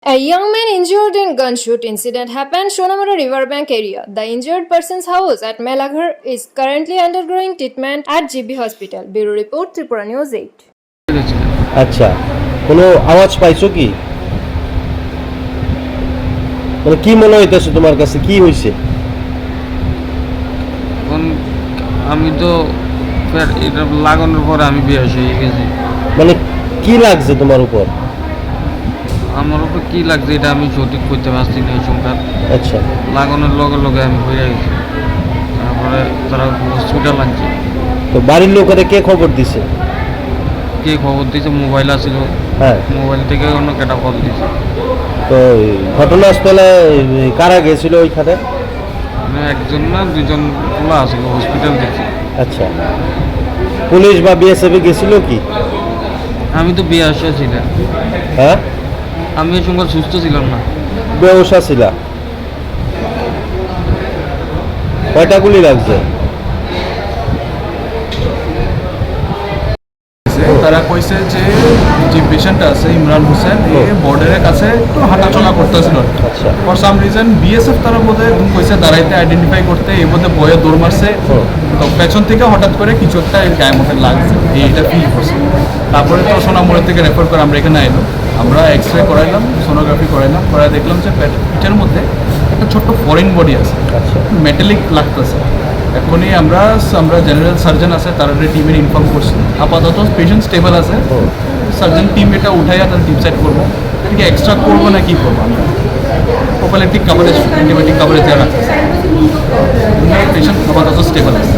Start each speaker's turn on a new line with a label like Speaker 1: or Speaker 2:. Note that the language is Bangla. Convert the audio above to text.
Speaker 1: A young man injured in gunshot incident happened Shonamura riverbank area. The injured person's house at Melaghar is currently undergoing treatment at GB Hospital. Bureau report Tripura News 8.
Speaker 2: আচ্ছা, কোনো আওয়াজ পাইছো কি? মানে কি মনে হইতেছে তোমার কাছে, কি হইছে?
Speaker 3: এখন আমি তো এটা লাগানোর পরে আমি বেহুশ হয়ে গেছি।
Speaker 2: মানে কি লাগছে তোমার উপর?
Speaker 3: আমার উপর কি লাগছে এটা আমি সঠিক করতে পারছি না এই সংখ্যা।
Speaker 2: আচ্ছা,
Speaker 3: লাগানোর লগে লগে আমি হয়ে গেছি, তারপরে তারা হসপিটাল আনছে।
Speaker 2: তো বাড়ির লোকেরা কে খবর দিছে?
Speaker 3: কে খবর দিয়েছে? মোবাইল আসছিল,
Speaker 2: হ্যাঁ,
Speaker 3: মোবাইল থেকে অন্য কেটা কল দিয়েছে।
Speaker 2: তো ঘটনাস্থলে কারা গেছিল ওইখানে?
Speaker 3: মানে একজন না দুজন খোলা আসছিল, হসপিটাল দেখছি।
Speaker 2: আচ্ছা, পুলিশ বা বিএসএফ গেছিল কি?
Speaker 3: আমি তো বেহুশ ছিলাম,
Speaker 2: হ্যাঁ,
Speaker 3: আমি এই সংখ্যা সুস্থ ছিলাম না।
Speaker 2: বেহুশ ছিলা? কয়টা গুলি লাগছে?
Speaker 4: তারা কইছে যে পেশেন্ট আছে ইমরান হোসেন বর্ডারের কাছে একটু হাঁটাচলা করতেছিল।
Speaker 2: আচ্ছা,
Speaker 4: ফর সাম রিজন বিএসএফ তারা বোধহয় কইছে দাঁড়াইতে আইডেন্টিফাই করতে, এই বোধহয় বয়ে দৌড় মারছে। তো পেছন থেকে হঠাৎ করে কিছু একটা গায়ে মধ্যে লাগছে, এইটা ফিল করছে। তারপরে তো সোনামুড়া থেকে রেফার করে আমরা এখানে আইলাম, আমরা এক্স রে করাইলাম, সোনোগ্রাফি করাইলাম, করাই দেখলাম যে পেটের মধ্যে একটা ছোট্ট ফরেন বডি আছে,
Speaker 2: আচ্ছা,
Speaker 4: মেটালিক লাগতেছে। এখনই আমরা জেনারেল সার্জন আছে তার টিমের ইনফর্ম করছি, আপাতত পেশেন্ট স্টেবল আছে। সার্জন টিম এটা উঠাইয়া তার টিম সেট করবো, এটাকে এক্সট্রা করবো না কি করবো, আমরা প্রোফাইলেটিক কাভারেজ অ্যান্টিবায়োটিক কাভারেজ দেওয়া রাখতেছে। পেশেন্ট আপাতত স্টেবল আছে।